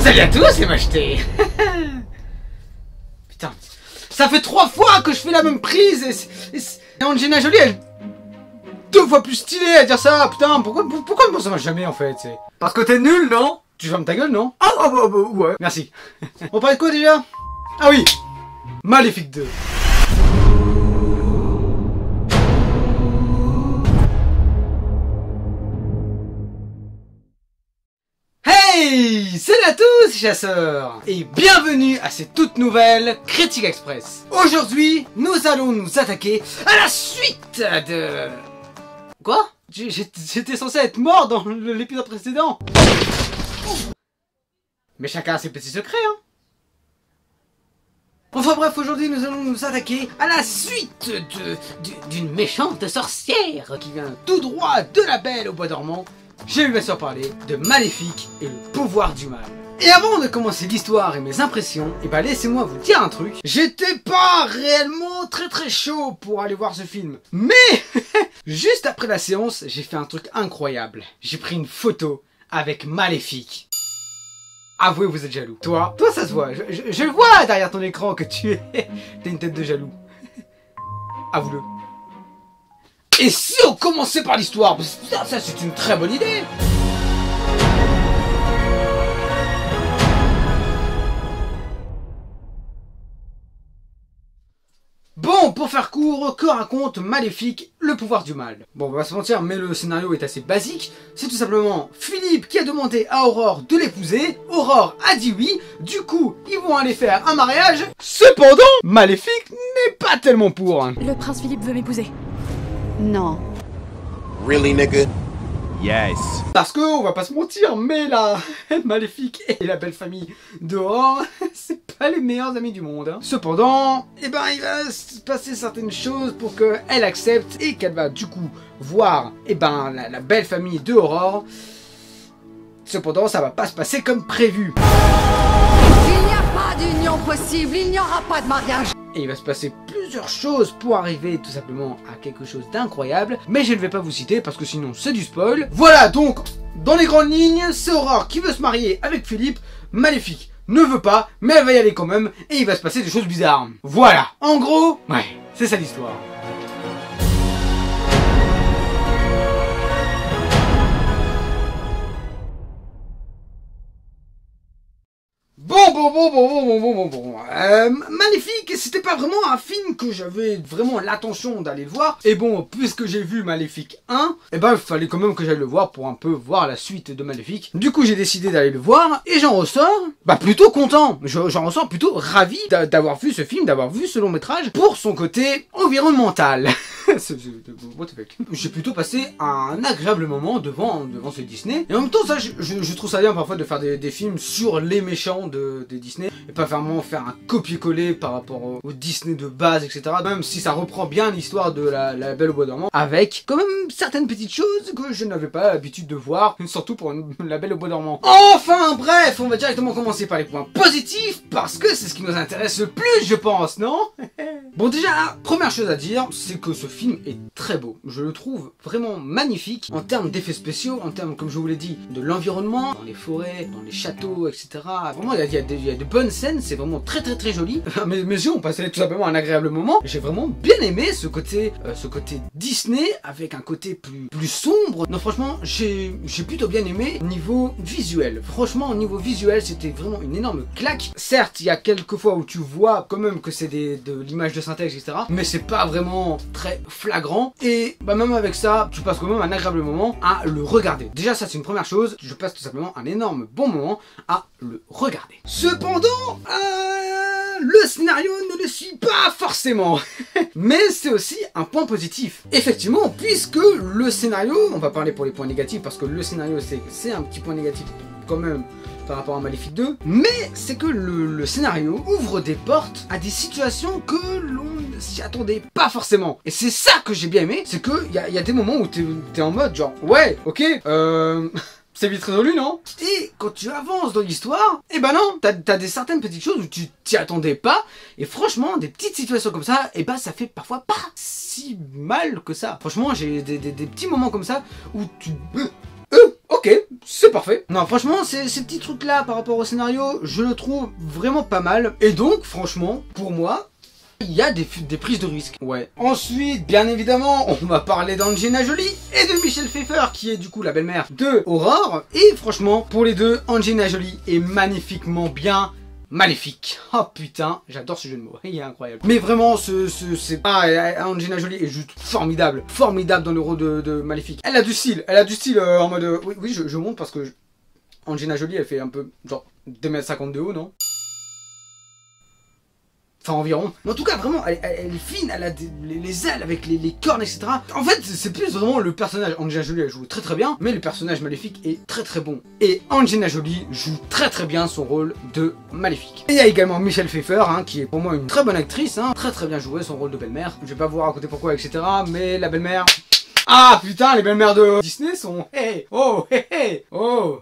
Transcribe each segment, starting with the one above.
Salut à tous, c'est Macheté. Putain, ça fait 3 fois que je fais la même prise et Angelina Jolie, elle... 2 fois plus stylée à dire ça. Putain, pourquoi moi ça marche jamais en fait? Parce que t'es nul, non? Tu fermes ta gueule, non? Ah ouais. Merci. On parlait de quoi déjà? Ah oui, Maléfique 2. Hey, salut à tous chasseurs et bienvenue à cette toute nouvelle Critique Express. Aujourd'hui, nous allons nous attaquer à la suite de... Quoi? J'étais censé être mort dans l'épisode précédent. Mais chacun a ses petits secrets, hein. Enfin bref, aujourd'hui nous allons nous attaquer à la suite d'une méchante sorcière qui vient tout droit de la Belle au Bois dormant. J'ai eu bien sûr parler de Maléfique et le pouvoir du mal. Et avant de commencer l'histoire et mes impressions, et bah laissez-moi vous dire un truc. J'étais pas réellement très chaud pour aller voir ce film. Mais juste après la séance, j'ai fait un truc incroyable. J'ai pris une photo avec Maléfique. Avouez, vous êtes jaloux. Toi ça se voit. Je vois derrière ton écran que t'as une tête de jaloux. Avoue-le. Et si on commençait par l'histoire? Ça c'est une très bonne idée. Bon, pour faire court, que raconte Maléfique, le pouvoir du mal? Bon, on va pas se mentir, mais le scénario est assez basique. C'est tout simplement Philippe qui a demandé à Aurore de l'épouser. Aurore a dit oui. Du coup, ils vont aller faire un mariage. Cependant, Maléfique n'est pas tellement pour. Le prince Philippe veut m'épouser. Non. Really, nigga? Yes. Parce que, on va pas se mentir, mais la Maléfique et la belle famille d'Aurore, c'est pas les meilleurs amis du monde. Hein. Cependant, eh ben, il va se passer certaines choses pour qu'elle accepte et qu'elle va du coup voir, eh ben, la belle famille d'Aurore. Cependant, ça va pas se passer comme prévu. Il n'y a pas d'union possible, il n'y aura pas de mariage. Et il va se passer plusieurs choses pour arriver tout simplement à quelque chose d'incroyable. Mais je ne vais pas vous citer parce que sinon c'est du spoil. Voilà donc, dans les grandes lignes, c'est Aurore qui veut se marier avec Philippe. Maléfique ne veut pas, mais elle va y aller quand même. Et il va se passer des choses bizarres. Voilà, en gros, ouais, c'est ça l'histoire. Bon. Maléfique, c'était pas vraiment un film que j'avais vraiment l'intention d'aller voir. Et bon, puisque j'ai vu Maléfique 1, et ben il fallait quand même que j'aille le voir pour un peu voir la suite de Maléfique. Du coup, j'ai décidé d'aller le voir et j'en ressors, bah plutôt content. J'en ressors plutôt ravi d'avoir vu ce film, d'avoir vu ce long métrage pour son côté environnemental. J'ai plutôt passé un agréable moment devant ce Disney. Et en même temps, ça, je trouve ça bien parfois de faire des films sur les méchants de Disney et pas vraiment faire un copier-coller par rapport au Disney de base, etc. Même si ça reprend bien l'histoire de la Belle au Bois dormant, avec quand même certaines petites choses que je n'avais pas l'habitude de voir, surtout pour la Belle au Bois dormant. Enfin bref, on va directement commencer par les points positifs parce que c'est ce qui nous intéresse le plus, je pense, non? Bon, déjà, première chose à dire, c'est que ce film est très beau. Je le trouve vraiment magnifique en termes d'effets spéciaux, en termes, comme je vous l'ai dit, de l'environnement, dans les forêts, dans les châteaux, etc. Vraiment, il y a de bonnes scènes, c'est vraiment très joli. Mes yeux ont passé tout simplement un agréable moment. J'ai vraiment bien aimé ce côté Disney avec un côté plus sombre. Non, franchement, j'ai plutôt bien aimé niveau visuel. Franchement, au niveau visuel, c'était vraiment une énorme claque. Certes, il y a quelques fois où tu vois quand même que c'est de l'image de synthèse, etc. Mais c'est pas vraiment très flagrant. Et bah même avec ça, tu passes quand même un agréable moment à le regarder. Déjà, ça c'est une première chose. Je passe tout simplement un énorme bon moment à le regarder. Cependant, le scénario ne le suit pas forcément. Mais c'est aussi un point positif. Effectivement, puisque le scénario, on va parler pour les points négatifs parce que le scénario c'est un petit point négatif quand même par rapport à Maléfique 2, mais c'est que le scénario ouvre des portes à des situations que l'on ne s'y attendait pas forcément. Et c'est ça que j'ai bien aimé, c'est que y a des moments où t'es en mode genre ouais, ok, c'est vite résolu, non? Et quand tu avances dans l'histoire, eh ben non, t'as certaines petites choses où tu t'y attendais pas, et franchement, des petites situations comme ça, eh ben ça fait parfois pas si mal que ça. Franchement, j'ai des petits moments comme ça où Ok, c'est parfait. Non, franchement, ces petits trucs-là par rapport au scénario, je le trouve vraiment pas mal. Et donc, franchement, pour moi, il y a des prises de risque. Ouais. Ensuite, bien évidemment, on va parler d'Angelina Jolie et de Michelle Pfeiffer, qui est du coup la belle-mère de Aurore. Et franchement, pour les deux, Angelina Jolie est magnifiquement bien maléfique. Oh putain, j'adore ce jeu de mots, il est incroyable. Mais vraiment, Angelina Jolie est juste formidable. Formidable dans le rôle de maléfique. Elle a du style, en mode... oui, je monte parce que Angelina Jolie, elle fait un peu, genre, 2,50 m de haut, non? Enfin environ. Mais en tout cas vraiment elle est fine, elle a les ailes avec les cornes etc. En fait c'est plus vraiment le personnage. Angelina Jolie elle joue très très bien, mais le personnage maléfique est très très bon. Et Angelina Jolie joue très très bien son rôle de maléfique. Et il y a également Michelle Pfeiffer hein, qui est pour moi une très bonne actrice, hein, très très bien joué son rôle de belle-mère. Je vais pas vous raconter pourquoi etc. Mais la belle-mère... Ah putain les belles-mères de Disney sont... Hey oh hey hey oh.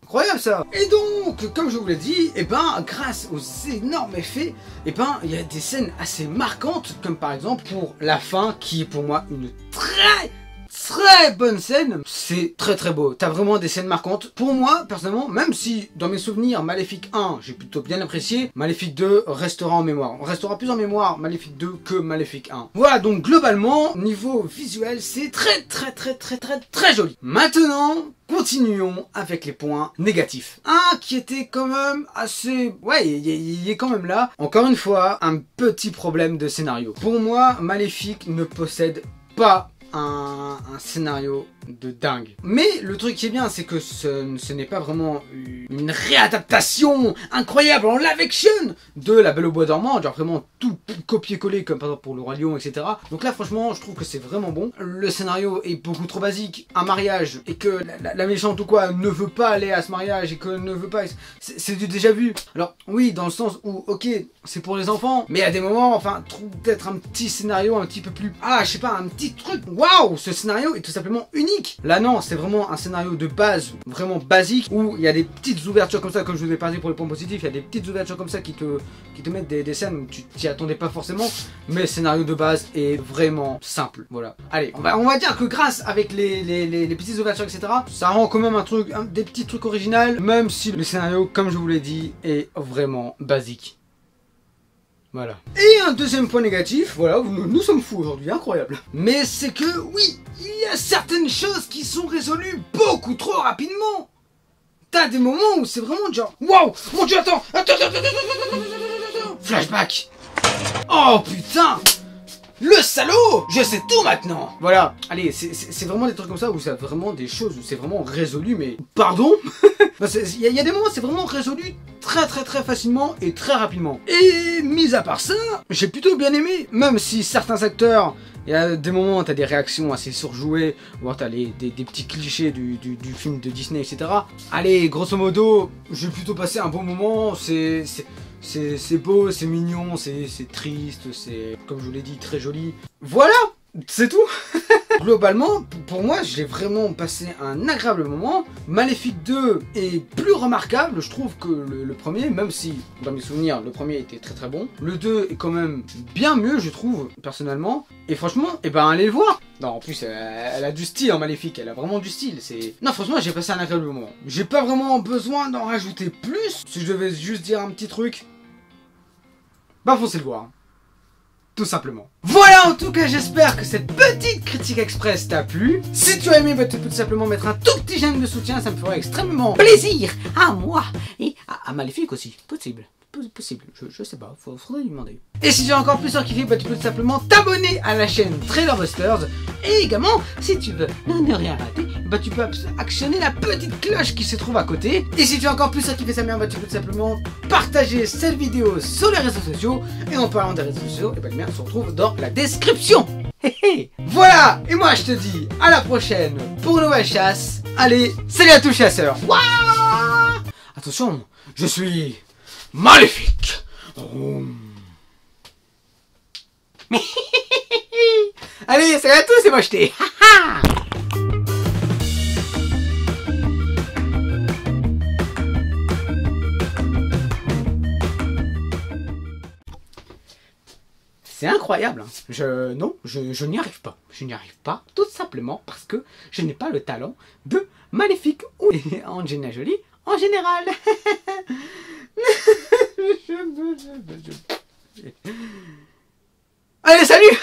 Incroyable ça. Et donc, comme je vous l'ai dit, et ben, grâce aux énormes effets, et ben, il y a des scènes assez marquantes, comme par exemple pour la fin, qui est pour moi une très bonne scène. C'est très très beau. T'as vraiment des scènes marquantes. Pour moi, personnellement, même si dans mes souvenirs, Maléfique 1, j'ai plutôt bien apprécié, Maléfique 2 restera en mémoire. On restera plus en mémoire Maléfique 2 que Maléfique 1. Voilà, donc globalement, niveau visuel, c'est très joli. Maintenant, continuons avec les points négatifs. Un qui était quand même assez... Ouais, il est quand même là. Encore une fois, un petit problème de scénario. Pour moi, Maléfique ne possède pas un scénario de dingue. Mais le truc qui est bien, c'est que ce n'est pas vraiment une réadaptation incroyable en live action de La Belle au Bois dormant, genre vraiment tout copier-coller comme par exemple pour Le Roi Lion, etc. Donc là franchement je trouve que c'est vraiment bon. Le scénario est beaucoup trop basique, un mariage, et que la méchante ou quoi ne veut pas aller à ce mariage, et que ne veut pas... C'est du déjà vu. Alors oui, dans le sens où, ok, c'est pour les enfants, mais à des moments, enfin, trouve peut-être un petit scénario un petit peu plus... Ah, je sais pas, un petit truc. Waouh, ce scénario est tout simplement unique. Là non, c'est vraiment un scénario de base, vraiment basique, où il y a des petites ouvertures comme ça, comme je vous ai parlé pour les points positifs, il y a des petites ouvertures comme ça qui te mettent des scènes où tu t'y attendais pas forcément, mais le scénario de base est vraiment simple, voilà. Allez, on va dire que grâce avec les petites ouvertures, etc., ça rend quand même des petits trucs originaux, même si le scénario, comme je vous l'ai dit, est vraiment basique. Voilà. Et un deuxième point négatif, voilà, nous sommes fous aujourd'hui, incroyable. Mais c'est que, oui, il y a certaines choses qui sont résolues beaucoup trop rapidement. T'as des moments où c'est vraiment genre, waouh, mon dieu, attends, flashback. Oh putain, le salaud, je sais tout maintenant. Voilà, allez, c'est vraiment des trucs comme ça où c'est vraiment des choses où c'est vraiment résolu, mais pardon. Il y a des moments où c'est vraiment résolu très facilement et très rapidement. Et mis à part ça, j'ai plutôt bien aimé, même si certains acteurs, il y a des moments où t'as des réactions assez surjouées, ou alors t'as des petits clichés du film de Disney, etc. Allez, grosso modo, j'ai plutôt passé un bon moment, c'est beau, c'est mignon, c'est triste, c'est, comme je vous l'ai dit, très joli. Voilà, c'est tout. Globalement, pour moi, j'ai vraiment passé un agréable moment. Maléfique 2 est plus remarquable, je trouve, que le premier, même si, dans mes souvenirs, le premier était très bon. Le 2 est quand même bien mieux, je trouve, personnellement. Et franchement, eh ben, allez le voir. Non, en plus, elle a du style en Maléfique, elle a vraiment du style. Non, franchement, j'ai passé un agréable moment. J'ai pas vraiment besoin d'en rajouter plus. Si je devais juste dire un petit truc, bah, foncez le voir. Tout simplement. Voilà, en tout cas, j'espère que cette petite critique express t'a plu. Si tu as aimé, bah, tu peux tout simplement mettre un tout petit j'aime de soutien, ça me ferait extrêmement plaisir à moi et à Maléfique aussi. Possible. Je sais pas, faudrait lui demander. Et si tu as encore plus kiffé, bah, tu peux tout simplement t'abonner à la chaîne Trailerbusters. Et également, si tu veux ne rien rater, bah, tu peux actionner la petite cloche qui se trouve à côté. Et si tu as encore plus kiffé sa mère, bah, tu peux tout simplement partager cette vidéo sur les réseaux sociaux. Et en parlant des réseaux sociaux, et bah, le mien se retrouve dans la description. Voilà, et moi je te dis à la prochaine pour une nouvelle chasse. Allez, salut à tous chasseurs. Wouah, attention, je suis maléfique. Allez, salut à tous, c'est mocheté. C'est incroyable. Hein. Non, je n'y arrive pas. Je n'y arrive pas, tout simplement parce que je n'ai pas le talent de Maléfique ou Angelina Jolie en général. Allez, salut!